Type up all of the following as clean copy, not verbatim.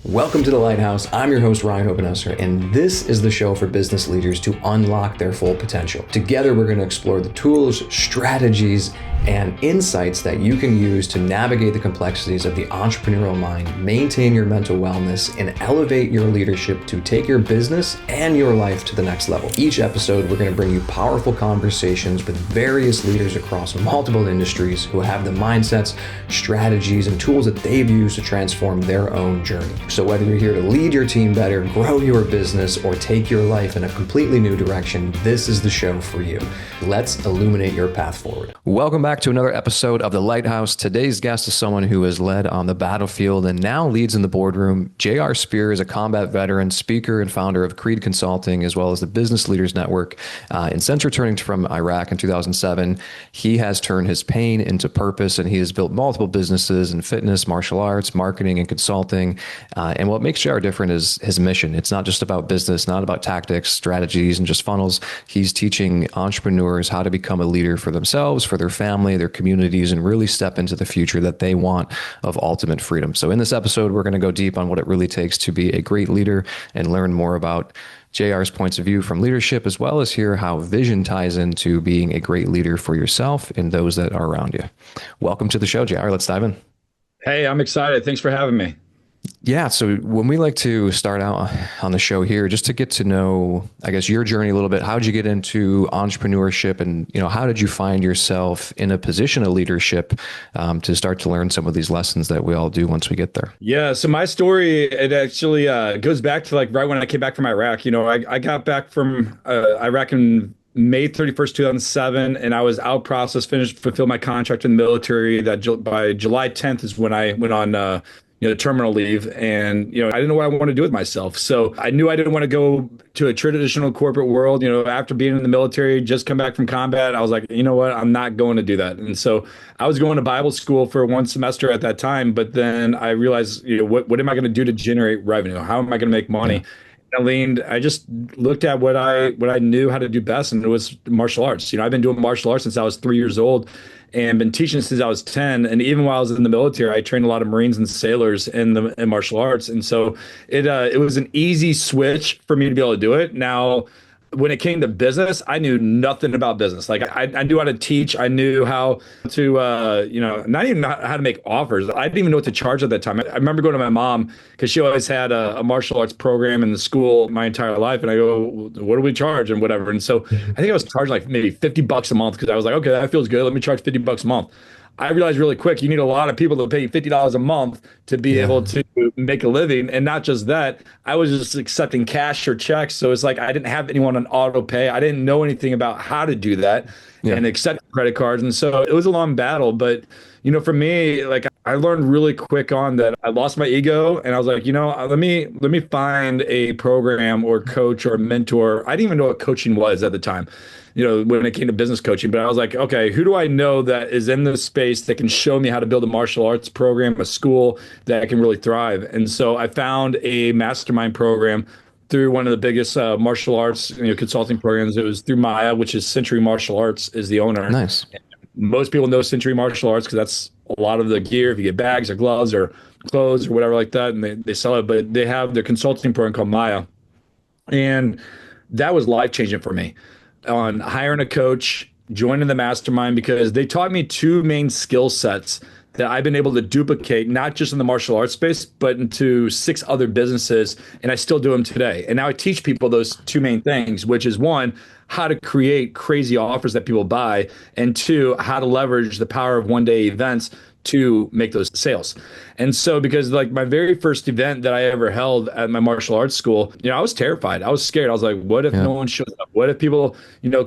Welcome to the Lighthouse. I'm your host, Ryan Hopenesser, and this is the show for business leaders to unlock their full potential. Together, we're going to explore the tools, strategies, and insights that you can use to navigate the complexities of the entrepreneurial mind, maintain your mental wellness, and elevate your leadership to take your business and your life to the next level. Each episode, we're going to bring you powerful conversations with various leaders across multiple industries who have the mindsets, strategies, and tools that they've used to transform their own journey. So whether you're here to lead your team better, grow your business, or take your life in a completely new direction, this is the show for you. Let's illuminate your path forward. Welcome back to another episode of The Lighthouse. Today's guest is someone who has led on the battlefield and now leads in the boardroom. S.T.E.P.S is a combat veteran, speaker, and founder of Creed Consulting, as well as the Business Leaders Network. And since returning from Iraq in 2007, he has turned his pain into purpose, and he has built multiple businesses in fitness, martial arts, marketing, and consulting. And what makes JR different is his mission. It's not just about business, not about tactics, strategies, and just funnels. He's teaching entrepreneurs how to become a leader for themselves, for their family, their communities, and really step into the future that they want of ultimate freedom. So in this episode, we're going to go deep on what it really takes to be a great leader and learn more about JR's points of view from leadership, as well as hear how vision ties into being a great leader for yourself and those that are around you. Welcome to the show, JR. Let's dive in. Hey, I'm excited. Thanks for having me. Yeah. So when we like to start out on the show here, just to get to know, I guess, your journey a little bit, how did you get into entrepreneurship, and, how did you find yourself in a position of leadership to start to learn some of these lessons that we all do once we get there? Yeah. So my story, it actually goes back to right when I came back from Iraq. I got back from Iraq in May 31st, 2007, and I was out process, fulfilled my contract in the military. That by July 10th is when I went on terminal leave. And, I didn't know what I wanted to do with myself. So I knew I didn't want to go to a traditional corporate world. After being in the military, just come back from combat, I was like, you know what, I'm not going to do that. And so I was going to Bible school for one semester at that time. But then I realized, what am I going to do to generate revenue? How am I going to make money? Yeah. I just looked at what I knew how to do best, and it was martial arts. I've been doing martial arts since I was 3 years old and been teaching since I was 10. And even while I was in the military, I trained a lot of Marines and sailors in martial arts. And so it was an easy switch for me to be able to do it. Now, when it came to business, I knew nothing about business. I knew how to teach. I knew how to, not even how to make offers. I didn't even know what to charge at that time. I remember going to my mom because she always had a martial arts program in the school my entire life. And I go, what do we charge and whatever? And so I think I was charging maybe $50 a month because I was like, okay, that feels good. Let me charge $50 a month. I realized really quick, you need a lot of people to pay you $50 a month to be able to make a living. And not just that, I was just accepting cash or checks. So it's like I didn't have anyone on auto pay. I didn't know anything about how to do that and accept credit cards. And so it was a long battle. But, for me, I learned really quick on that I lost my ego, and I was like, let me find a program or coach or mentor. I didn't even know what coaching was at the time, when it came to business coaching. But I was like, okay, who do I know that is in this space that can show me how to build a martial arts program, a school that can really thrive? And so I found a mastermind program through one of the biggest martial arts consulting programs. It was through Maya, which is Century Martial Arts is the owner. Nice. Most people know Century Martial Arts because that's a lot of the gear. If you get bags or gloves or clothes or whatever like that, and they sell it. But they have their consulting program called Maya. And that was life-changing for me on hiring a coach, joining the mastermind, because they taught me two main skill sets that I've been able to duplicate, not just in the martial arts space, but into 6 other businesses. And I still do them today. And now I teach people those two main things, which is one, how to create crazy offers that people buy, and 2, how to leverage the power of one-day events to make those sales. And so, because my very first event that I ever held at my martial arts school, I was terrified. I was scared. I was like, what if no one shows up? What if people,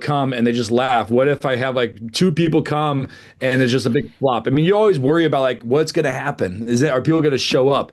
come and they just laugh? What if I have 2 people come and it's just a big flop? I mean, you always worry about what's going to happen. Are people going to show up?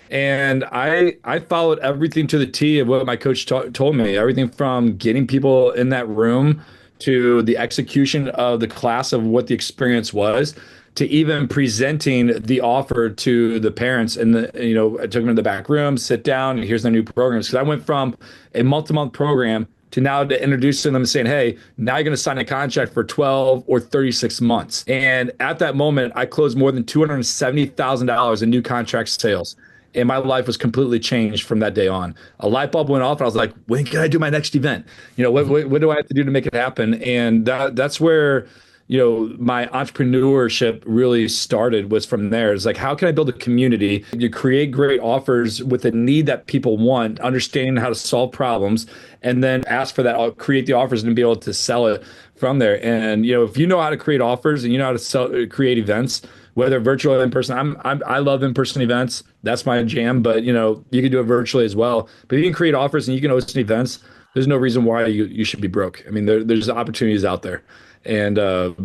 And I followed everything to the T of what my coach told me, everything from getting people in that room to the execution of the class of what the experience was, to even presenting the offer to the parents. And I took them to the back room, sit down, and here's the new programs. Because I went from a month-to-month program to now to introducing them and saying, hey, now you're going to sign a contract for 12 or 36 months. And at that moment, I closed more than $270,000 in new contract sales. And my life was completely changed from that day on. A light bulb went off, and I was like, when can I do my next event? What do I have to do to make it happen? And that's where my entrepreneurship really started, was from there. It's like, how can I build a community? You create great offers with a need that people want, understanding how to solve problems, and then ask for that, I'll create the offers and be able to sell it from there. And, if you know how to create offers and you know how to create events, whether virtual or in person, I love in-person events. That's my jam, but you can do it virtually as well. But if you can create offers and you can host events, there's no reason why you should be broke. I mean, there's opportunities out there. And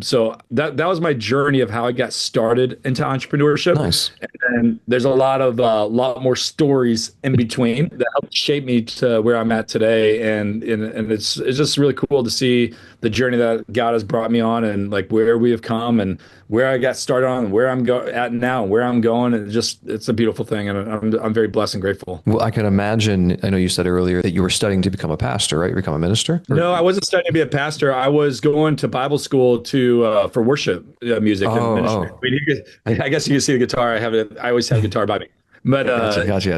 so that was my journey of how I got started into entrepreneurship. Nice. And there's a lot more stories in between that helped shape me to where I'm at today. And it's just really cool to see the journey that God has brought me on, and like where we have come and where I got started on, and where I'm at now, where I'm going. And it's a beautiful thing. And I'm very blessed and grateful. Well, I can imagine, I know you said earlier that you were studying to become a pastor, right? Become a minister? No, I wasn't studying to be a pastor. I was going to Bible school for worship music and ministry. I mean, I guess you can see the guitar. I always have a guitar by me. But Gotcha.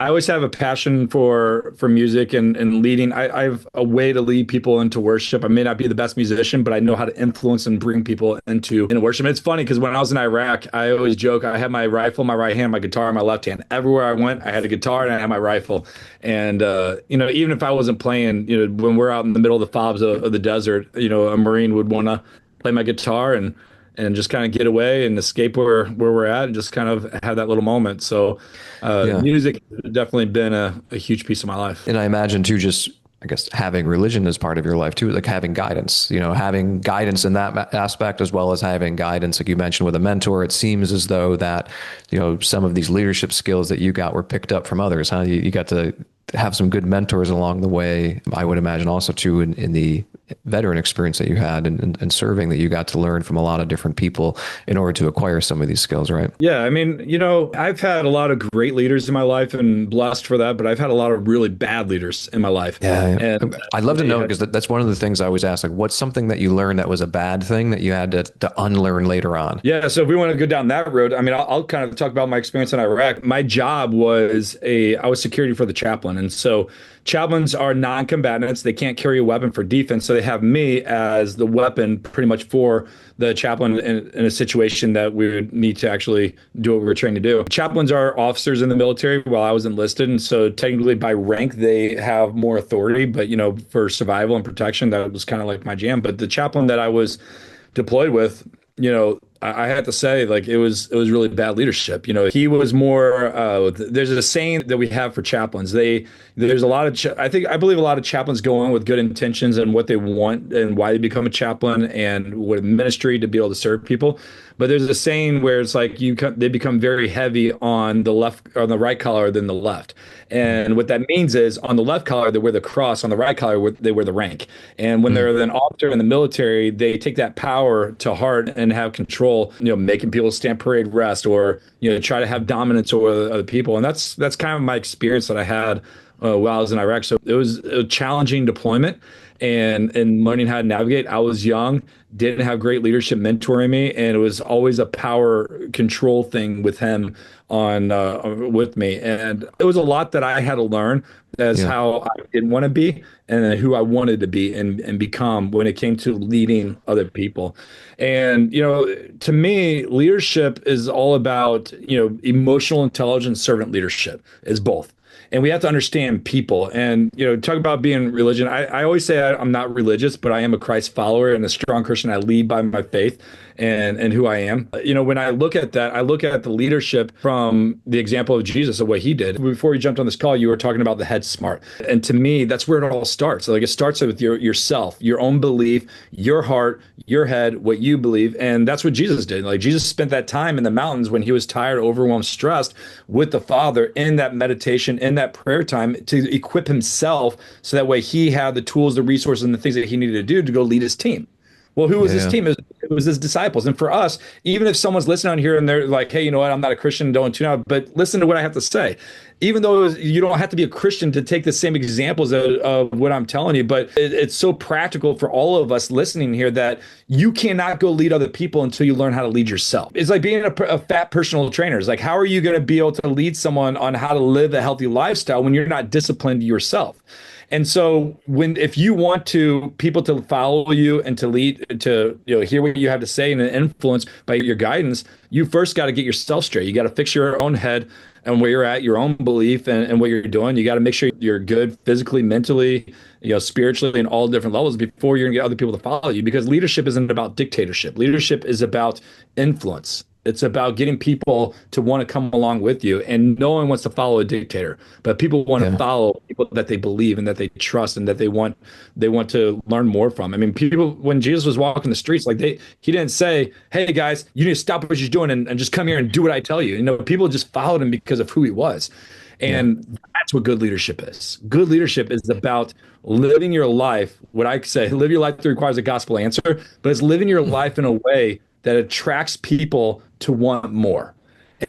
I always have a passion for music and leading. I have a way to lead people into worship. I may not be the best musician, but I know how to influence and bring people into worship. And it's funny because when I was in Iraq, I always joke, I had my rifle in my right hand, my guitar in my left hand. Everywhere I went, I had a guitar and I had my rifle. And even if I wasn't playing, when we're out in the middle of the fobs of the desert, a Marine would want to play my guitar and just kind of get away and escape where we're at and just kind of have that little moment. So music has definitely been a huge piece of my life. And I imagine too, just, I guess, having religion as part of your life too, like having guidance, having guidance in that aspect, as well as having guidance, like you mentioned, with a mentor. It seems as though that, some of these leadership skills that you got were picked up from others, huh? You got to have some good mentors along the way. I would imagine also too, in the veteran experience that you had and serving, that you got to learn from a lot of different people in order to acquire some of these skills, right? Yeah. I mean, I've had a lot of great leaders in my life and blessed for that, but I've had a lot of really bad leaders in my life. Yeah. And I'd love to know, because that's one of the things I always ask, like, what's something that you learned that was a bad thing that you had to unlearn later on? Yeah. So if we want to go down that road, I mean, I'll kind of talk about my experience in Iraq. My job was I was security for the chaplain. And so chaplains are non-combatants. They can't carry a weapon for defense. So they have me as the weapon pretty much for the chaplain in a situation that we would need to actually do what we were trained to do. Chaplains are officers in the military while I was enlisted. And so technically by rank, they have more authority. But, for survival and protection, that was kind of like my jam. But the chaplain that I was deployed with, I had to say, like, it was really bad leadership. He was more, there's a saying that we have for chaplains. There's a lot of, I believe a lot of chaplains go in with good intentions and what they want and why they become a chaplain and what ministry to be able to serve people. But there's a saying where it's like they become very heavy on the right collar than the left. And what that means is on the left collar, they wear the cross. On the right collar, they wear the rank. And when they're an officer in the military, they take that power to heart and have control, making people stand parade rest or, try to have dominance over other people. And that's kind of my experience that I had while I was in Iraq. So it was a challenging deployment and learning how to navigate. I was young, didn't have great leadership mentoring me, and it was always a power control thing with him with me. And it was a lot that I had to learn as how I didn't want to be and who I wanted to be and become when it came to leading other people. And, to me, leadership is all about, emotional intelligence. Servant leadership is both. And we have to understand people and, talk about being religion. I always say I'm not religious, but I am a Christ follower and a strong Christian. I lead by my faith and who I am. When I look at that, I look at the leadership from the example of Jesus, of what he did. Before you jumped on this call, you were talking about the head smart. And to me, that's where it all starts. Like, it starts with yourself, your own belief, your heart, your head, what you believe. And that's what Jesus did. Like, Jesus spent that time in the mountains when he was tired, overwhelmed, stressed with the Father in that meditation, in that prayer time to equip himself so that way he had the tools, the resources, and the things that he needed to do to go lead his team. Well, who was his team? It It was his disciples. And for us, even if someone's listening on here and they're like, hey, you know what, I'm not a Christian, don't tune out, but listen to what I have to say. Even though you don't have to be a Christian to take the same examples of what I'm telling you, but it's so practical for all of us listening here that you cannot go lead other people until you learn how to lead yourself. It's like being a fat personal trainer. It's like, how are you going to be able to lead someone on how to live a healthy lifestyle when you're not disciplined yourself? And so if you want people to follow you and to lead, to hear what you have to say and influence by your guidance, you first got to get yourself straight. You got to fix your own head and where you're at, your own belief and what you're doing. You got to make sure you're good physically, mentally, spiritually, and all different levels before you're gonna get other people to follow you. Because leadership isn't about dictatorship. Leadership is about influence. It's about getting people to want to come along with you. And no one wants to follow a dictator, but people want to follow people that they believe and that they trust and that they want to learn more from. I mean, people, when Jesus was walking the streets, he didn't say, hey guys, you need to stop what you're doing and just come here and do what I tell you. People just followed him because of who he was. And that's what good leadership is. Good leadership is about living your life. What I say, live your life that requires a gospel answer, but it's living your life in a way that attracts people to want more.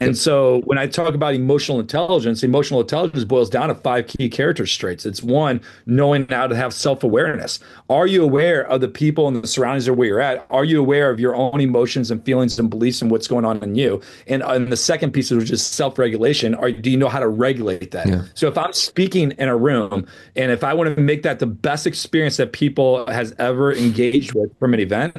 And so when I talk about emotional intelligence boils down to 5 key character traits. It's 1, knowing how to have self-awareness. Are you aware of the people and the surroundings of where you're at? Are you aware of your own emotions and feelings and beliefs and what's going on in you? And the second piece, which is self-regulation, do you know how to regulate that? Yeah. So if I'm speaking in a room and if I want to make that the best experience that people has ever engaged with from an event,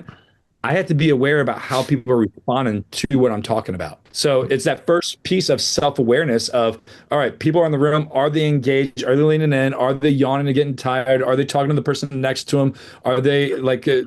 I have to be aware about how people are responding to what I'm talking about. So it's that first piece of self-awareness of, all right, people are in the room. Are they engaged? Are they leaning in? Are they yawning and getting tired? Are they talking to the person next to them? Are they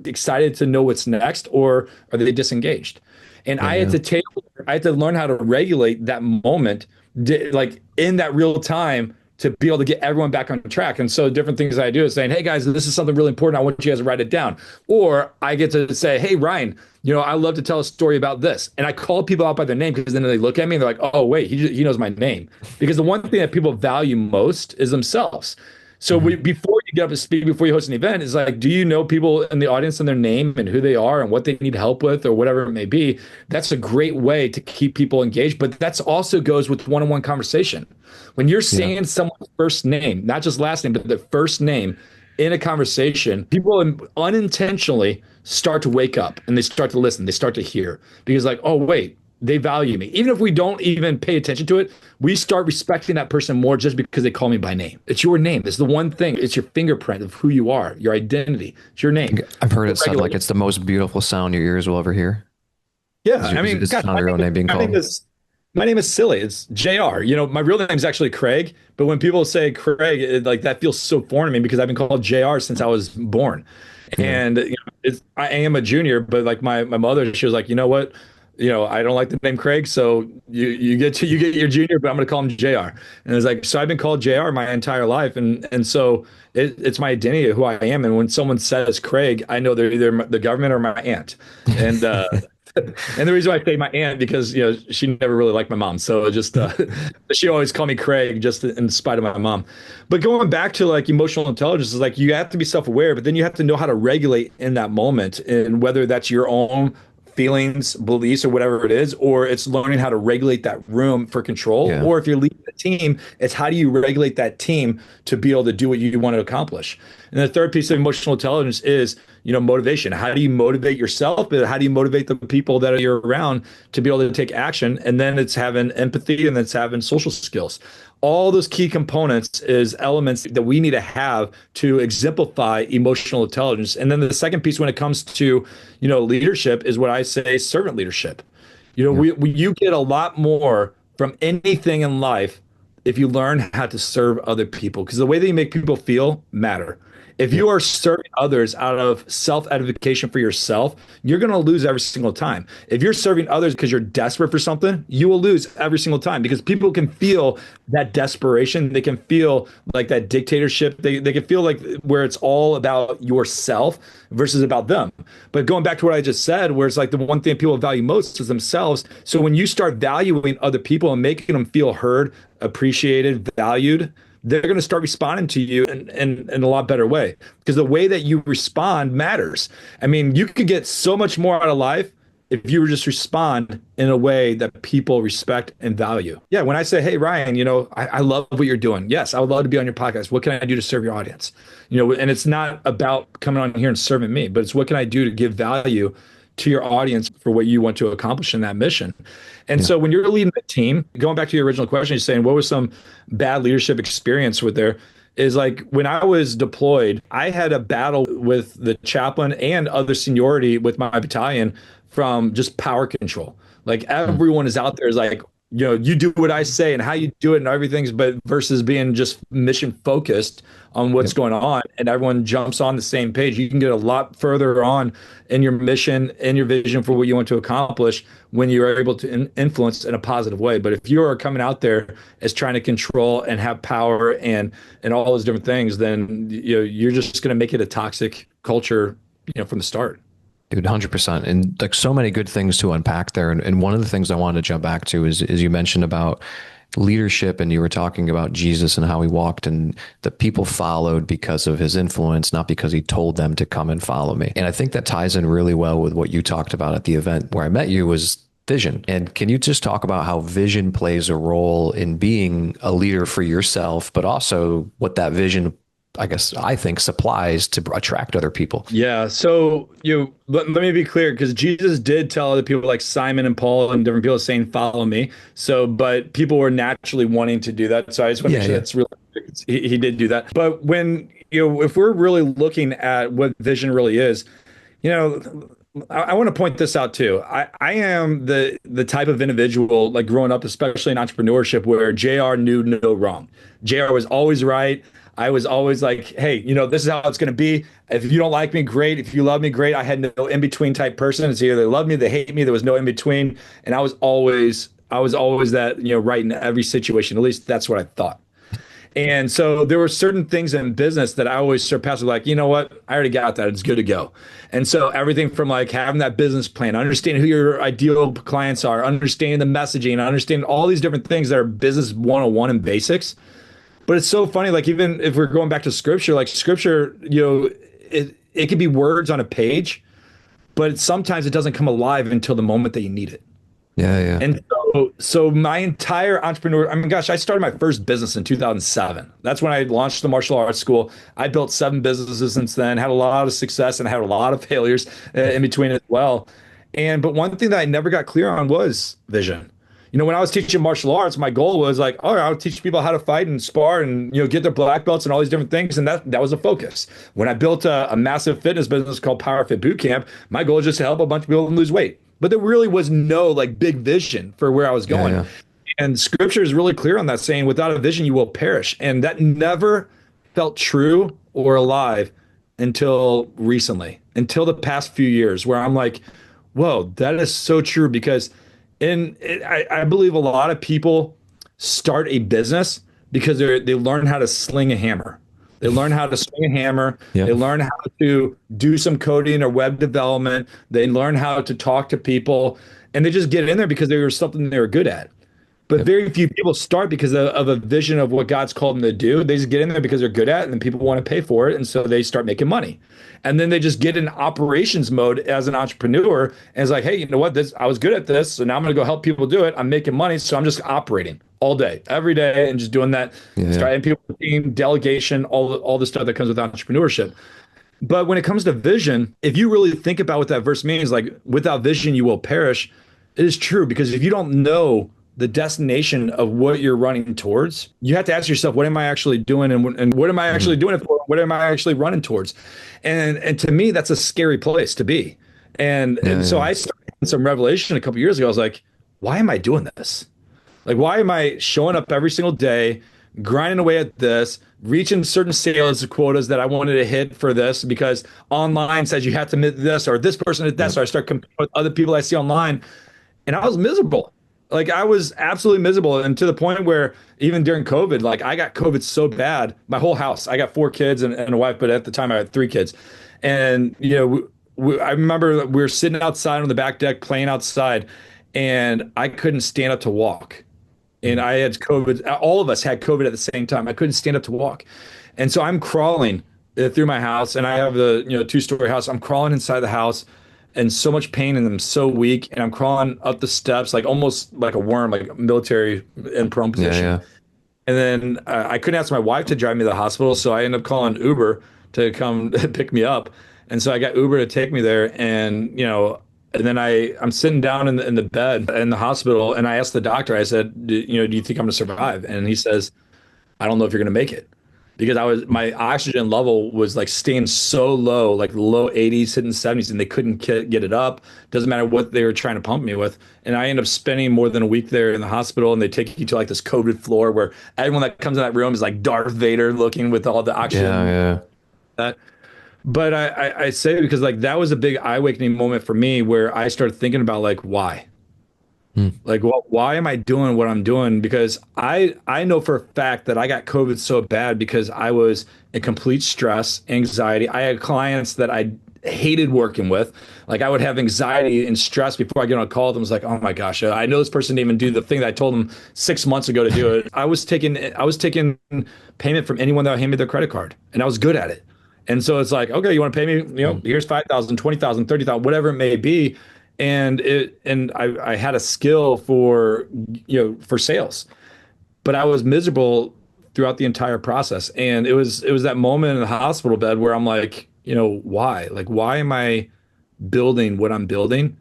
excited to know what's next, or are they disengaged? And I had to learn how to regulate that moment, in that real time, to be able to get everyone back on track. And so different things I do is saying, hey guys, this is something really important. I want you guys to write it down. Or I get to say, hey, Ryan, I love to tell a story about this. And I call people out by their name, because then they look at me and they're like, oh, wait, he knows my name. Because the one thing that people value most is themselves. So before you get up to speak, before you host an event, it's like, do you know people in the audience and their name and who they are and what they need help with or whatever it may be? That's a great way to keep people engaged. But that's also goes with one-on-one conversation. When you're saying someone's first name, not just last name, but their first name in a conversation, people unintentionally start to wake up and they start to listen. They start to hear, because oh, wait, they value me. Even if we don't even pay attention to it, we start respecting that person more just because they call me by name. It's your name. It's the one thing. It's your fingerprint of who you are, your identity. It's your name. I've heard it said it's the most beautiful sound your ears will ever hear. Yeah. It's not your own name being called. My name is silly. It's JR. My real name is actually Craig, but when people say Craig, that feels so foreign to me, because I've been called JR since I was born. And I am a junior, but my mother, she was like, you know what? I don't like the name Craig, so you get your junior, but I'm going to call him JR. And it's so I've been called JR my entire life, and so it's my identity of who I am. And when someone says Craig, I know they're either the government or my aunt. And and the reason why I say my aunt, because she never really liked my mom, so just she always called me Craig, just in spite of my mom. But going back to emotional intelligence is you have to be self-aware, but then you have to know how to regulate in that moment, and whether that's your own feelings, beliefs, or whatever it is, or it's learning how to regulate that room for control. Or if you're leading a team, it's how do you regulate that team to be able to do what you want to accomplish. And the third piece of emotional intelligence is motivation. How do you motivate yourself, but how do you motivate the people that you're around to be able to take action? And then it's having empathy, and then it's having social skills. All those key components is elements that we need to have to exemplify emotional intelligence. And then the second piece, when it comes to, leadership, is what I say, servant leadership. You get a lot more from anything in life if you learn how to serve other people, because the way that you make people feel matter. If you are serving others out of self-edification for yourself, you're going to lose every single time. If you're serving others because you're desperate for something, you will lose every single time, because people can feel that desperation. They can feel that dictatorship. They can feel where it's all about yourself versus about them. But going back to what I just said, where it's the one thing people value most is themselves. So when you start valuing other people and making them feel heard, appreciated, valued, they're going to start responding to you in a lot better way, because the way that you respond matters. I mean, you could get so much more out of life if you were just respond in a way that people respect and value. Yeah, when I say, hey, Ryan, I love what you're doing. Yes, I would love to be on your podcast. What can I do to serve your audience? And it's not about coming on here and serving me, but it's what can I do to give value to your audience for what you want to accomplish in that mission. And so when you're leading a team, going back to your original question, you're saying, what was some bad leadership experience with there? Is like when I was deployed, I had a battle with the chaplain and other seniority with my battalion from just power control. Like everyone is out there is like, you do what I say and how you do it and everything's, but versus being just mission focused on what's going on, and everyone jumps on the same page. You can get a lot further on in your mission and your vision for what you want to accomplish when you are able to influence in a positive way. But if you are coming out there as trying to control and have power and all those different things, then you're just going to make it a toxic culture, from the start. Dude, 100%. And like so many good things to unpack there. And one of the things I wanted to jump back to is you mentioned about leadership, and you were talking about Jesus and how he walked, and the people followed because of his influence, not because he told them to come and follow me. And I think that ties in really well with what you talked about at the event where I met you, was vision. And can you just talk about how vision plays a role in being a leader for yourself, but also what that vision, I think, supplies to attract other people? Yeah. So let me be clear, because Jesus did tell other people like Simon and Paul and different people saying, follow me. So, but people were naturally wanting to do that. So I just want to make sure that's really, he did do that. But when, if we're really looking at what vision really is, I want to point this out too. I am the type of individual, like growing up, especially in entrepreneurship, where JR knew no wrong. JR was always right. I was always like, hey, this is how it's going to be. If you don't like me, great. If you love me, great. I had no in-between type person. It's either they love me, they hate me. There was no in-between. And I was always that, right in every situation. At least that's what I thought. And so there were certain things in business that I always surpassed with, like, you know what? I already got that. It's good to go. And so everything from like having that business plan, understanding who your ideal clients are, understanding the messaging, understanding all these different things that are business 101 and basics. But it's so funny, like even if we're going back to scripture, like scripture, it could be words on a page, but sometimes it doesn't come alive until the moment that you need it. Yeah. And so my entire I started my first business in 2007. That's when I launched the martial arts school. I built 7 businesses since then, had a lot of success and had a lot of failures in between as well. But one thing that I never got clear on was vision. When I was teaching martial arts, my goal was like, all right, I'll teach people how to fight and spar and, get their black belts and all these different things. And that was a focus. When I built a massive fitness business called Power Fit Boot Camp, my goal was just to help a bunch of people lose weight. But there really was no like big vision for where I was going. Yeah. And scripture is really clear on that, saying without a vision, you will perish. And that never felt true or alive until recently, until the past few years, where I'm like, whoa, that is so true. Because I believe a lot of people start a business because they learn how to sling a hammer. They learn how to swing a hammer. Yep. They learn how to do some coding or web development. They learn how to talk to people, and they just get in there because there was something they were good at. But very few people start because of a vision of what God's called them to do. They just get in there because they're good at it, and then people want to pay for it, and so they start making money. And then they just get in operations mode as an entrepreneur, and it's like, hey, you know what? I was good at this, so now I'm going to go help people do it. I'm making money, so I'm just operating all day, every day, and just doing that. Starting people, team, delegation, all the stuff that comes with entrepreneurship. But when it comes to vision, if you really think about what that verse means, like without vision, you will perish. It is true, because if you don't know the destination of what you're running towards, you have to ask yourself, what am I actually doing? And what am I actually doing it for? What am I actually running towards? And to me, that's a scary place to be. And so I started some revelation a couple of years ago. I was like, why am I doing this? Like, why am I showing up every single day, grinding away at this, reaching certain sales quotas that I wanted to hit for this, because online says you have to hit this, or this person did that. So I start competing with other people I see online, and I was miserable. Like, I was absolutely miserable. And to the point where even during COVID, like I got COVID so bad, my whole house, I got 4 kids and a wife, but at the time I had 3 kids. And, I remember we were sitting outside on the back deck playing outside, and I couldn't stand up to walk. and I had COVID. All of us had COVID at the same time. I couldn't stand up to walk. And so I'm crawling through my house, and I have the, two-story house. I'm crawling inside the house and so much pain, and I'm so weak, and I'm crawling up the steps like almost like a worm, like military in prone position. Yeah. And then I couldn't ask my wife to drive me to the hospital, so I ended up calling Uber to come pick me up. And so I got Uber to take me there, and and then I'm sitting down in the bed in the hospital, and I asked the doctor. I said, do you think I'm going to survive? And he says, I don't know if you're going to make it, because my oxygen level was like staying so low, like low 80s, hitting 70s, and they couldn't get it up. Doesn't matter what they were trying to pump me with. And I ended up spending more than a week there in the hospital, and they take you to like this COVID floor where everyone that comes in that room is like Darth Vader looking with all the oxygen. Yeah. That. But I say it because like that was a big eye-awakening moment for me, where I started thinking about like why. Like, why am I doing what I'm doing? Because I know for a fact that I got COVID so bad because I was in complete stress, anxiety. I had clients that I hated working with. Like, I would have anxiety and stress before I get on a call with them. It's like, oh my gosh, I know this person didn't even do the thing that I told them 6 months ago to do it. I was taking payment from anyone that would hand me their credit card, and I was good at it. And so it's like, okay, you want to pay me, here's 5,000, 20,000, 30,000, whatever it may be. And I had a skill for sales, but I was miserable throughout the entire process. And it was that moment in the hospital bed where I'm like, why? Like, why am I building what I'm building,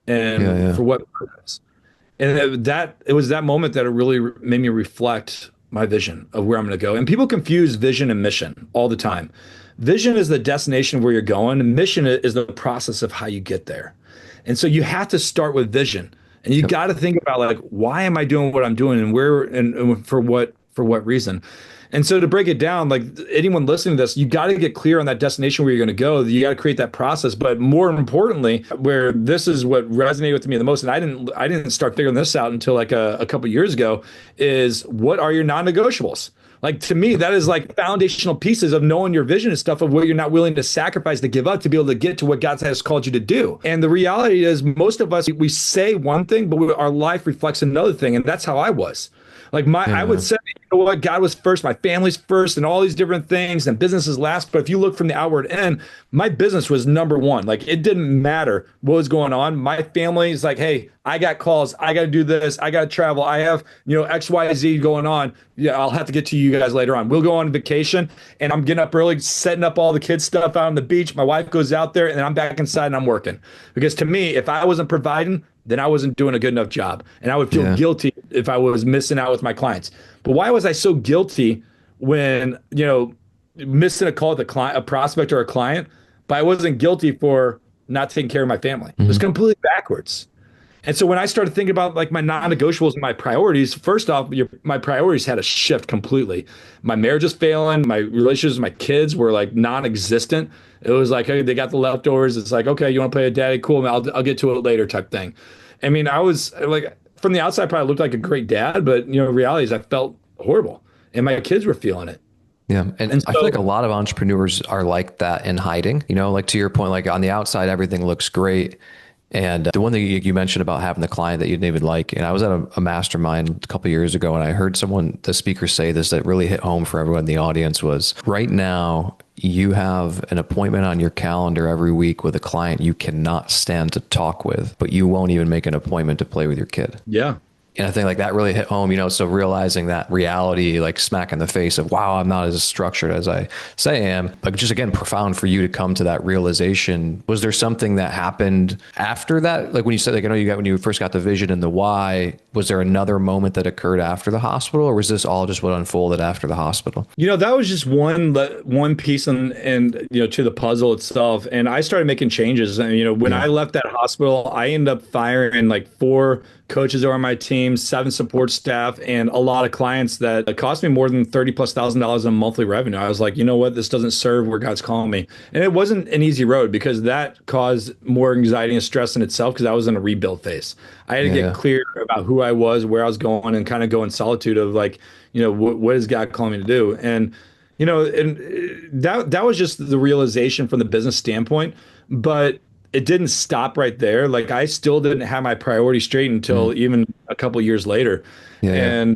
and for what purpose? And it was that moment that it really made me reflect my vision of where I'm going to go. And people confuse vision and mission all the time. Vision is the destination where you're going, and mission is the process of how you get there. And so you have to start with vision, and you got to think about like, why am I doing what I'm doing, and where, and for what reason? And so to break it down, like anyone listening to this, you got to get clear on that destination where you're going to go. You got to create that process. But more importantly, where this is what resonated with me the most, and I didn't start figuring this out until like a couple of years ago, is what are your non-negotiables? Like, to me, that is like foundational pieces of knowing your vision and stuff, of what you're not willing to sacrifice, to give up, to be able to get to what God has called you to do. And the reality is, most of us, we say one thing, but our life reflects another thing. And that's how I was. Like I would say, what, God was first, my family's first, and all these different things, and business is last. But if you look from the outward end, my business was number one. Like, it didn't matter what was going on. My family is like, hey, I got calls, I got to do this, I got to travel, I have, X, Y, Z going on. Yeah, I'll have to get to you guys later on. We'll go on vacation, and I'm getting up early, setting up all the kids' stuff out on the beach. My wife goes out there, and I'm back inside and I'm working. Because to me, if I wasn't providing, then I wasn't doing a good enough job. And I would feel guilty if I was missing out with my clients. But why was I so guilty when, missing a call with a prospect or a client, but I wasn't guilty for not taking care of my family? It was completely backwards. And so when I started thinking about like my non-negotiables and my priorities, first off, my priorities had to shift completely. My marriage was failing. My relationships with my kids were like non-existent. It was like, hey, they got the leftovers. It's like, okay, you want to play a daddy? Cool. I'll get to it later type thing. I mean, I was like, from the outside, probably looked like a great dad, but reality is I felt horrible, and my kids were feeling it. Yeah. And so, I feel like a lot of entrepreneurs are like that in hiding, like to your point, like on the outside, everything looks great. And the one thing you mentioned about having the client that you didn't even like, and I was at a mastermind a couple of years ago, and I heard the speaker say this that really hit home for everyone in the audience was, right now, you have an appointment on your calendar every week with a client you cannot stand to talk with, but you won't even make an appointment to play with your kid. Yeah. And I think like that really hit home, so realizing that reality, like smack in the face of, wow, I'm not as structured as I say I am. Like, just again, profound for you to come to that realization. Was there something that happened after that? Like when you said, like, I know when you first got the vision and the why, was there another moment that occurred after the hospital, or was this all just what unfolded after the hospital? That was just one piece and to the puzzle itself. And I started making changes. And, when I left that hospital, I ended up firing like 4 coaches are on my team, 7 support staff, and a lot of clients that cost me more than $30,000+ in monthly revenue. I was like, you know what? This doesn't serve where God's calling me. And it wasn't an easy road, because that caused more anxiety and stress in itself, because I was in a rebuild phase. I had to get clear about who I was, where I was going, and kind of go in solitude of like, what is God calling me to do? And, and that was just the realization from the business standpoint. But it didn't stop right there. Like I still didn't have my priorities straight until even a couple years later. Yeah, yeah.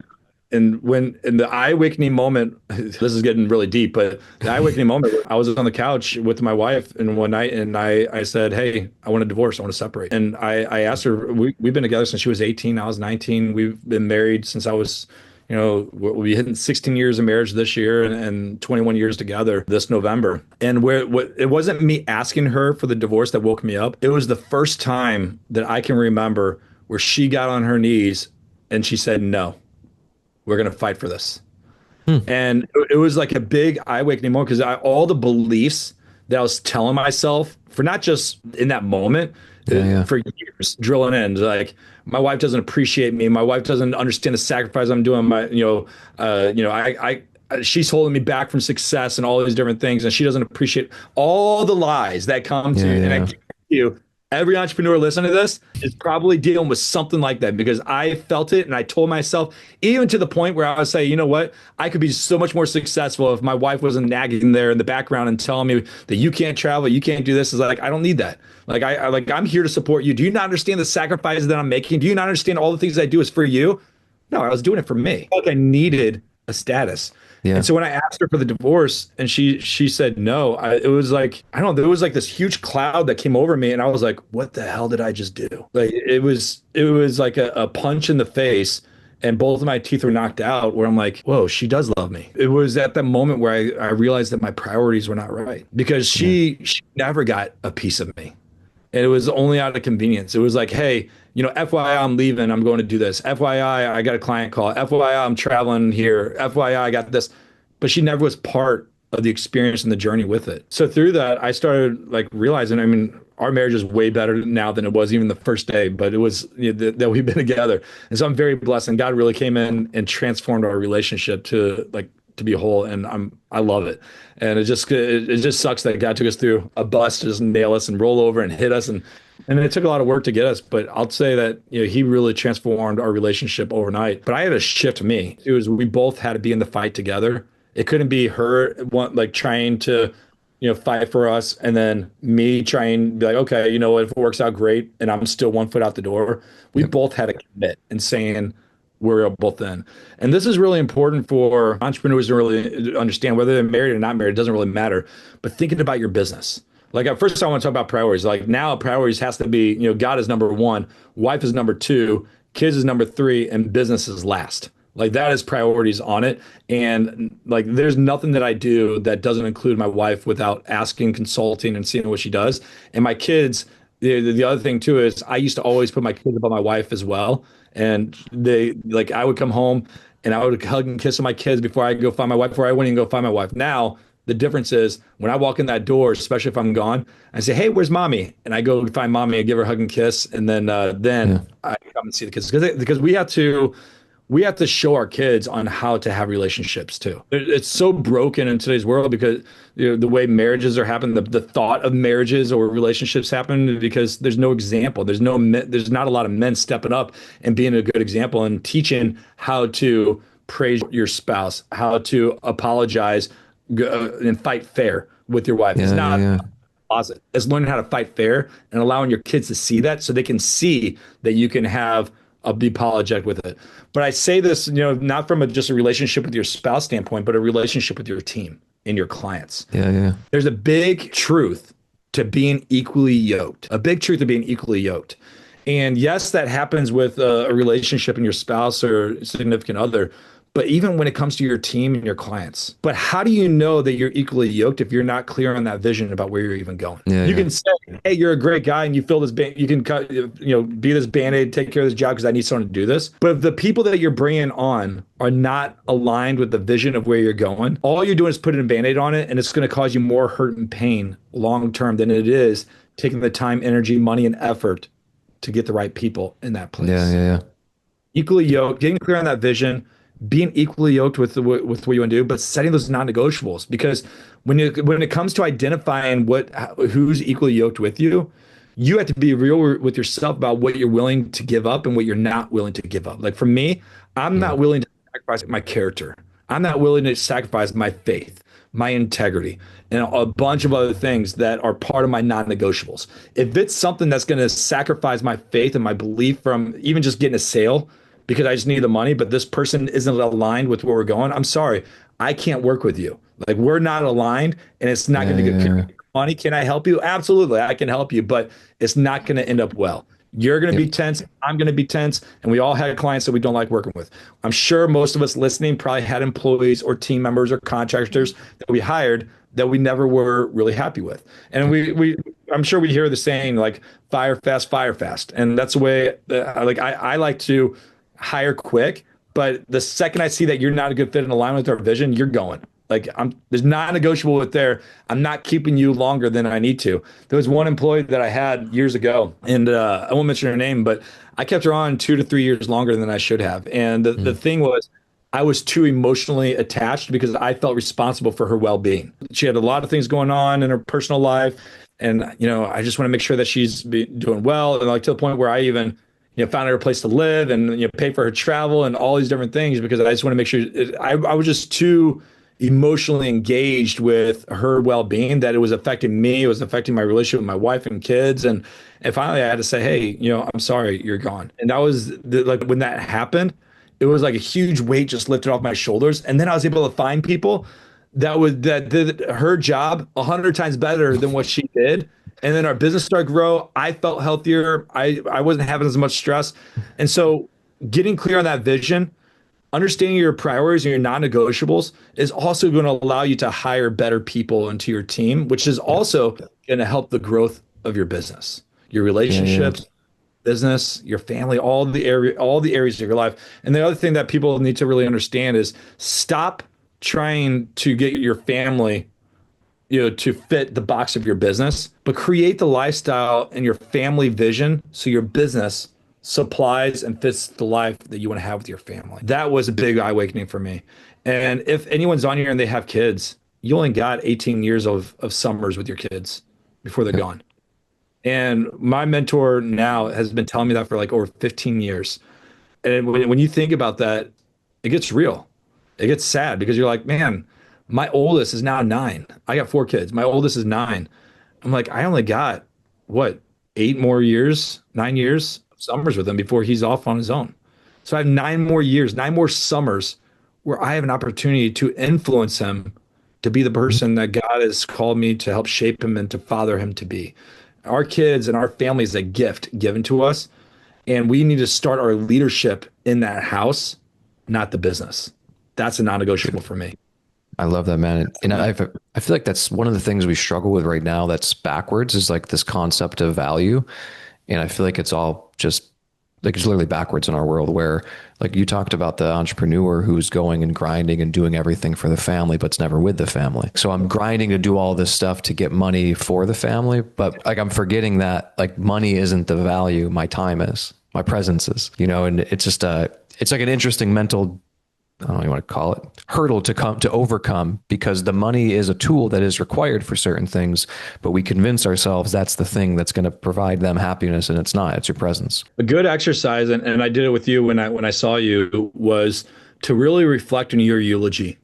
And when in the eye awakening moment, this is getting really deep, but the eye awakening moment, I was on the couch with my wife and one night and I said, "Hey, I want a divorce. I want to separate." And I asked her, we've been together since she was 18, I was 19. We've been married since I was, we'll be hitting 16 years of marriage this year and 21 years together this November. And it wasn't me asking her for the divorce that woke me up. It was the first time that I can remember where she got on her knees and she said, "No, we're going to fight for this." And it was like a big eye awakening moment because all the beliefs that I was telling myself for not just in that moment, for years drilling in, like my wife doesn't appreciate me. My wife doesn't understand the sacrifice I'm doing. She's holding me back from success and all these different things. And she doesn't appreciate all the lies that come to, and I guarantee you, every entrepreneur listening to this is probably dealing with something like that because I felt it and I told myself, even to the point where I would say, you know what, I could be so much more successful if my wife wasn't nagging there in the background and telling me that you can't travel, you can't do this. Is like, I don't need that. Like I'm here to support you. Do you not understand the sacrifices that I'm making? Do you not understand all the things I do is for you? No, I was doing it for me. Like I needed a status. Yeah. And so when I asked her for the divorce and she said no, it was like, I don't know, there was like this huge cloud that came over me and I was like, what the hell did I just do? Like it was like a punch in the face and both of my teeth were knocked out where I'm like, whoa, she does love me. It was at that moment where I realized that my priorities were not right because she never got a piece of me. And it was only out of convenience. It was like, hey, FYI, I'm leaving. I'm going to do this. FYI, I got a client call. FYI, I'm traveling here. FYI, I got this. But she never was part of the experience and the journey with it. So through that, I started like realizing, I mean, our marriage is way better now than it was even the first day, but it was that we've been together. And so I'm very blessed. And God really came in and transformed our relationship to be whole, and I love it. And it just sucks that God took us through a bus to just nail us and roll over and hit us, and it took a lot of work to get us. But I'll say that He really transformed our relationship overnight. But I had to shift me. It was we both had to be in the fight together. It couldn't be her trying to fight for us and then me trying to be like, okay, if it works out, great, and I'm still 1 foot out the door. We both had to commit and saying, we're both in. And this is really important for entrepreneurs to really understand, whether they're married or not married, it doesn't really matter. But thinking about your business. Like at first I want to talk about priorities. Like now priorities has to be, God is number one, wife is number two, kids is number three, and business is last. Like that is priorities on it. And like there's nothing that I do that doesn't include my wife without asking, consulting, and seeing what she does. And my kids, the other thing too is I used to always put my kids above my wife as well. And I would come home and I would hug and kiss my kids before I go find my wife, before I wouldn't even go find my wife. Now, the difference is when I walk in that door, especially if I'm gone, I say, hey, where's mommy? And I go find mommy and give her a hug and kiss. And then I come and see the kids because we have to show our kids on how to have relationships too. It's so broken in today's world because the way marriages are happening, the thought of marriages or relationships happen because there's no example. There's not a lot of men stepping up and being a good example and teaching how to praise your spouse, how to apologize and fight fair with your wife. It's not closet. It's learning how to fight fair and allowing your kids to see that so they can see that you can have be apologetic with it. But I say this, not from just a relationship with your spouse standpoint, but a relationship with your team and your clients. Yeah. There's a big truth to being equally yoked, a big truth of being equally yoked. And yes, that happens with a relationship and your spouse or significant other, but even when it comes to your team and your clients. But how do you know that you're equally yoked if you're not clear on that vision about where you're even going? You can say, hey, you're a great guy and you fill this you can cut, be this Band-Aid, take care of this job because I need someone to do this. But if the people that you're bringing on are not aligned with the vision of where you're going, all you're doing is putting a Band-Aid on it, and it's going to cause you more hurt and pain long term than it is taking the time, energy, money, and effort to get the right people in that place. Yeah. Equally yoked, getting clear on that vision, being equally yoked with what you want to do, but setting those non-negotiables. Because when it comes to identifying who's equally yoked with you, you have to be real with yourself about what you're willing to give up and what you're not willing to give up. Like for me, I'm not willing to sacrifice my character. I'm not willing to sacrifice my faith, my integrity, and a bunch of other things that are part of my non-negotiables. If it's something that's going to sacrifice my faith and my belief from even just getting a sale because I just need the money, but this person isn't aligned with where we're going, I'm sorry, I can't work with you. Like we're not aligned and it's not going to get money. Can I help you? Absolutely, I can help you, but it's not going to end up well. You're going to be tense. I'm going to be tense. And we all had clients that we don't like working with. I'm sure most of us listening probably had employees or team members or contractors that we hired that we never were really happy with. And I'm sure we hear the saying like fire fast, fire fast. And that's the way I like to hire quick. But the second I see that you're not a good fit in alignment with our vision, you're going. Like there's not negotiable with there. I'm not keeping you longer than I need to. There was one employee that I had years ago, and I won't mention her name, but I kept her on 2 to 3 years longer than I should have. And the thing was, I was too emotionally attached because I felt responsible for her well-being. She had a lot of things going on in her personal life, and I just want to make sure that she's doing well, and like to the point where I even found her a place to live and pay for her travel and all these different things because I just want to make sure I was just too emotionally engaged with her well-being that it was affecting me. It was affecting my relationship with my wife and kids. And finally I had to say, hey, I'm sorry, you're gone. And that was like when that happened, it was like a huge weight just lifted off my shoulders. And then I was able to find people that did her job 100 times better than what she did. And then our business started to grow. I felt healthier. I wasn't having as much stress. And so getting clear on that vision, understanding your priorities and your non-negotiables is also going to allow you to hire better people into your team, which is also going to help the growth of your business, your relationships, business, your family, all the areas of your life. And the other thing that people need to really understand is stop trying to get your family to fit the box of your business, but create the lifestyle and your family vision so your business supplies and fits the life that you want to have with your family. That was a big eye awakening for me. And if anyone's on here and they have kids, you only got 18 years of summers with your kids before they're gone. And my mentor now has been telling me that for like over 15 years. And when you think about that, it gets real. It gets sad because you're like, man, my oldest is now 9. I got 4 kids. My oldest is 9. I'm like, I only got what, 9 years of summers with him before he's off on his own. So I have 9 more years, 9 more summers where I have an opportunity to influence him to be the person that God has called me to help shape him and to father him to be. Our kids and our family is a gift given to us, and we need to start our leadership in that house, not the business. That's a non-negotiable for me. I love that, man. And I feel like that's one of the things we struggle with right now that's backwards is like this concept of value. And I feel like it's all just like it's literally backwards in our world where like you talked about the entrepreneur who's going and grinding and doing everything for the family, but it's never with the family. So I'm grinding to do all this stuff to get money for the family, but like I'm forgetting that like money isn't the value, my time is, my presence is, and it's just it's like an interesting mental, I don't know what you want to call it, hurdle to overcome because the money is a tool that is required for certain things, but we convince ourselves that's the thing that's going to provide them happiness, and it's not. It's your presence. A good exercise, and I did it with you when I saw you, was to really reflect on your eulogy.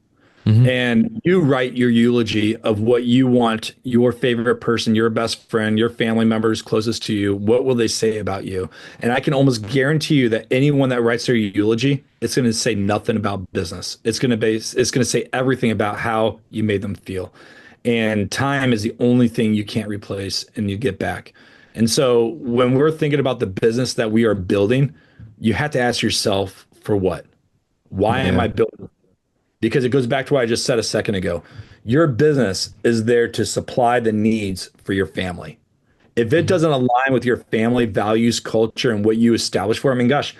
Mm-hmm. And you write your eulogy of what you want your favorite person, your best friend, your family members closest to you. What will they say about you? And I can almost guarantee you that anyone that writes their eulogy, it's going to say nothing about business. It's going to say everything about how you made them feel. And time is the only thing you can't replace and you get back. And so when we're thinking about the business that we are building, you have to ask yourself, for what? Why am I building? Because it goes back to what I just said a second ago. Your business is there to supply the needs for your family. If it doesn't align with your family values, culture, and what you establish for, I mean, gosh,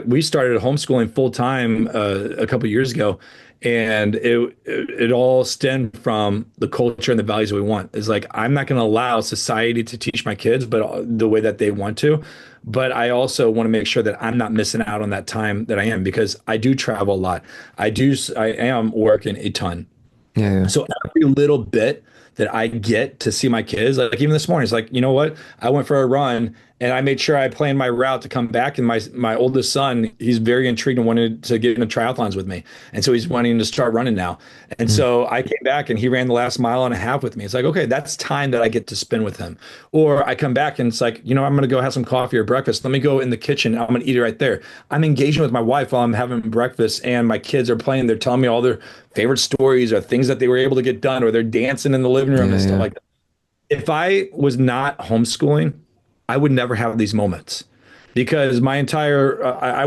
we started homeschooling full time a couple of years ago, and it all stemmed from the culture and the values that we want. It's like I'm not going to allow society to teach my kids, but the way that they want to. But I also want to make sure that I'm not missing out on that time that I am, because I do travel a lot. I am working a ton. Yeah. So every little bit that I get to see my kids, like even this morning, it's like, you know what? I went for a run And I made sure I planned my route to come back. And my oldest son, he's very intrigued and wanted to get into triathlons with me. And so he's wanting to start running now. And Mm. so I came back and he ran the last mile and a half with me. It's like, okay, that's time that I get to spend with him. Or I come back and it's like, I'm going to go have some coffee or breakfast. Let me go in the kitchen. I'm going to eat it right there. I'm engaging with my wife while I'm having breakfast and my kids are playing. They're telling me all their favorite stories or things that they were able to get done, or they're dancing in the living room and stuff like that. If I was not homeschooling, I would never have these moments because my entire I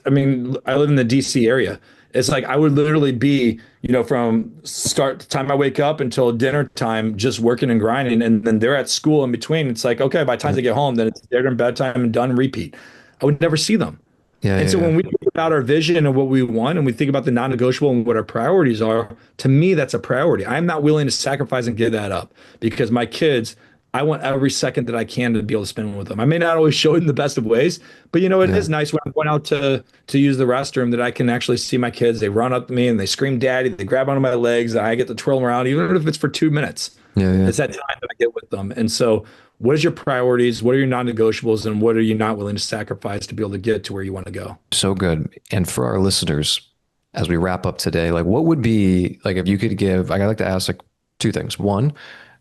mean, I live in the DC area. It's like I would literally be, from start the time I wake up until dinner time, just working and grinding, and then they're at school in between. It's like, okay, by the time they get home, then it's their bedtime and done, repeat. I would never see them. And so when we think about our vision and what we want, and we think about the non-negotiable and what our priorities are, to me, that's a priority. I'm not willing to sacrifice and give that up because my kids, I want every second that I can to be able to spend with them. I may not always show it in the best of ways, but it is nice when I'm going out to use the restroom that I can actually see my kids. They run up to me and they scream, "Daddy!" They grab onto my legs. And I get to twirl them around, even if it's for 2 minutes. It's that time that I get with them. And so, what is your priorities? What are your non-negotiables? And what are you not willing to sacrifice to be able to get to where you want to go? So good. And for our listeners, as we wrap up today, like what would be like if you could give, I like to ask like two things. One,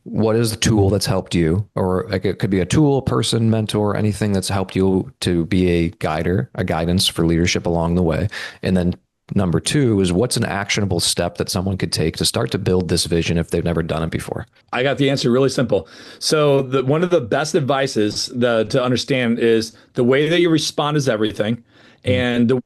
what is the tool that's helped you? Or like it could be a tool, person, mentor, anything that's helped you to be a guidance for leadership along the way. And then number two is what's an actionable step that someone could take to start to build this vision if they've never done it before? I got the answer really simple. So one of the best advices to understand is the way that you respond is everything. And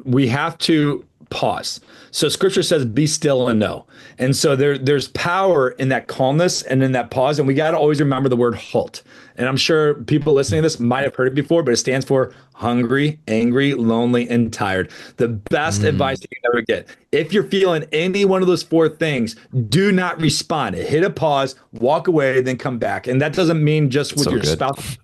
we have to pause. So scripture says, be still and know. And so there's power in that calmness and in that pause. And we got to always remember the word halt. And I'm sure people listening to this might have heard it before, but it stands for hungry, angry, lonely, and tired. The best advice you can ever get. If you're feeling any one of those four things, do not respond. Hit a pause, walk away, then come back. And that doesn't mean just with your spouse,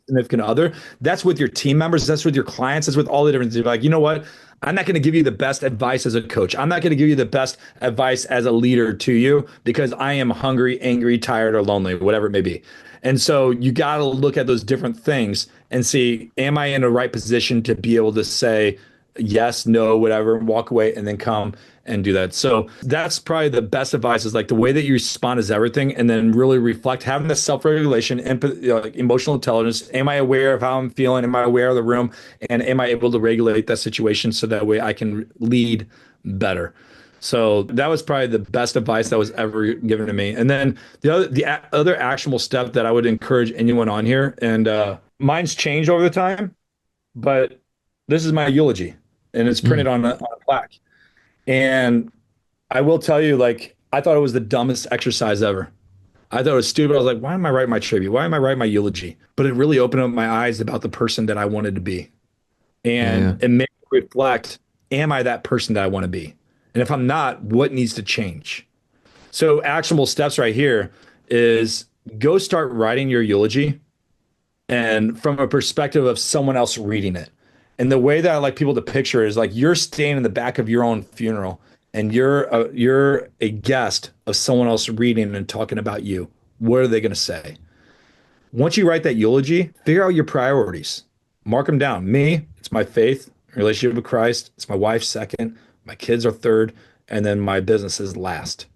significant other. That's with your team members. That's with your clients. That's with all the different things. Like, you know what? I'm not going to give you the best advice as a coach. I'm not going to give you the best advice as a leader to you because I am hungry, angry, tired, or lonely, whatever it may be. And so you got to look at those different things and see, am I in the right position to be able to say yes, no, whatever, walk away and then come and do that. So that's probably the best advice is like the way that you respond is everything. And then really reflect, having the self-regulation, empathy, like emotional intelligence. Am I aware of how I'm feeling? Am I aware of the room? And am I able to regulate that situation so that way I can lead better? So that was probably the best advice that was ever given to me. And then the other actionable step that I would encourage anyone on here, and mine's changed over the time, but this is my eulogy and it's printed on a plaque. And I will tell you, like, I thought it was the dumbest exercise ever. I thought it was stupid. I was like, why am I writing my tribute? Why am I writing my eulogy? But it really opened up my eyes about the person that I wanted to be. And it made me reflect, am I that person that I want to be? And if I'm not, what needs to change? So actionable steps right here is go start writing your eulogy and from a perspective of someone else reading it. And the way that I like people to picture is like you're staying in the back of your own funeral and you're a guest of someone else reading and talking about you. What are they going to say? Once you write that eulogy, figure out your priorities. Mark them down. Me, it's my faith, relationship with Christ. It's my wife second. My kids are third. And then my business is last.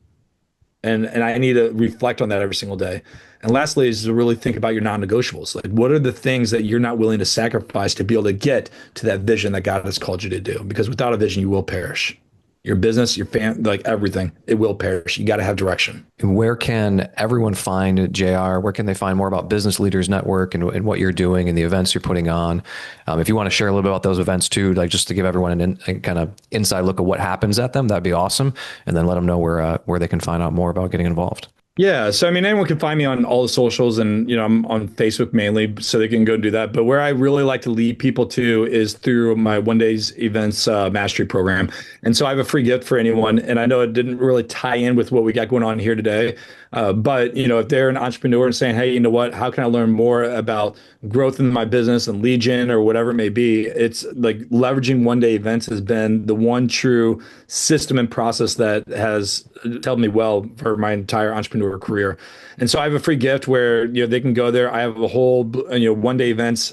And I need to reflect on that every single day. And lastly is to really think about your non-negotiables. Like, what are the things that you're not willing to sacrifice to be able to get to that vision that God has called you to do? Because without a vision, you will perish. Your business, your family, like everything, it will perish. You got to have direction. And where can everyone find JR? Where can they find more about Business Leaders Network and what you're doing and the events you're putting on? If you want to share a little bit about those events too, like just to give everyone a kind of inside look at what happens at them, that'd be awesome. And then let them know where they can find out more about getting involved. Yeah. So, I mean, anyone can find me on all the socials and, I'm on Facebook mainly, so they can go do that. But where I really like to lead people to is through my One Day's Events Mastery program. And so I have a free gift for anyone. And I know it didn't really tie in with what we got going on here today. But, if they're an entrepreneur and saying, hey, you know what, how can I learn more about growth in my business and lead gen or whatever it may be? It's like leveraging One Day Events has been the one true system and process that has helped me well for my entire entrepreneurial into a career. And so I have a free gift where, they can go there. I have a whole, one-day events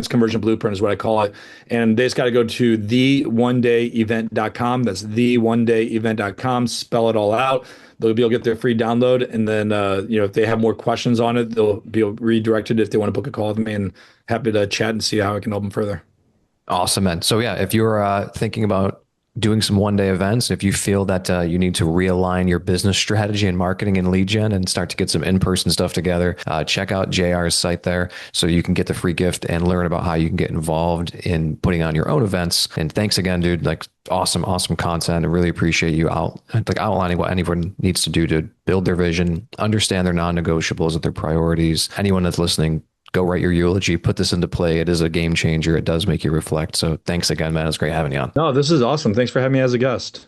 conversion blueprint is what I call it. And they just got to go to theoneDayEvent.com. That's theoneDayEvent.com. Spell it all out. They'll be able to get their free download. And then, if they have more questions on it, they'll be redirected if they want to book a call with me, and happy to chat and see how I can help them further. Awesome, man. So yeah, if you're thinking about doing some one-day events, if you feel that you need to realign your business strategy and marketing and lead gen and start to get some in-person stuff together, check out JR's site there so you can get the free gift and learn about how you can get involved in putting on your own events. And thanks again, dude. Like awesome content. I really appreciate you outlining what anyone needs to do to build their vision, understand their non-negotiables and their priorities. Anyone that's listening, go write your eulogy, put this into play. It is a game changer. It does make you reflect. So thanks again, man. It's great having you on. No, this is awesome. Thanks for having me as a guest.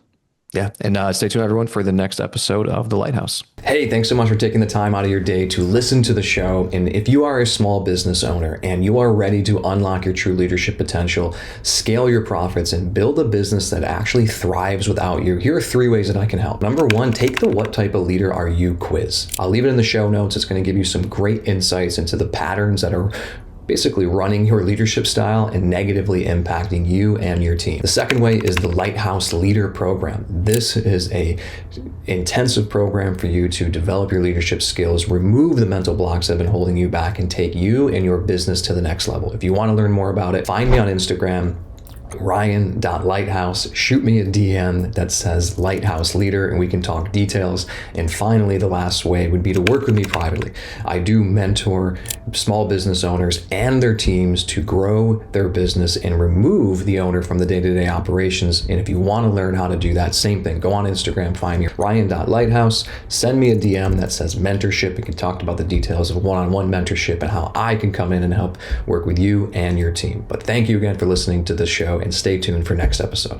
Yeah. And stay tuned, everyone, for the next episode of The Lighthouse. Hey, thanks so much for taking the time out of your day to listen to the show. And if you are a small business owner and you are ready to unlock your true leadership potential, scale your profits, and build a business that actually thrives without you, here are 3 ways that I can help. Number 1, take the What Type of Leader Are You quiz. I'll leave it in the show notes. It's going to give you some great insights into the patterns that are basically running your leadership style and negatively impacting you and your team. The second way is the Lighthouse Leader Program. This is a intensive program for you to develop your leadership skills, remove the mental blocks that have been holding you back, and take you and your business to the next level. If you want to learn more about it, find me on Instagram, Ryan.Lighthouse. Shoot me a DM that says Lighthouse Leader and we can talk details. And finally, the last way would be to work with me privately. I do mentor small business owners and their teams to grow their business and remove the owner from the day-to-day operations. And if you want to learn how to do that, same thing. Go on Instagram, find me, Ryan.Lighthouse. Send me a DM that says mentorship. We can talk about the details of one-on-one mentorship and how I can come in and help work with you and your team. But thank you again for listening to this show, and stay tuned for next episode.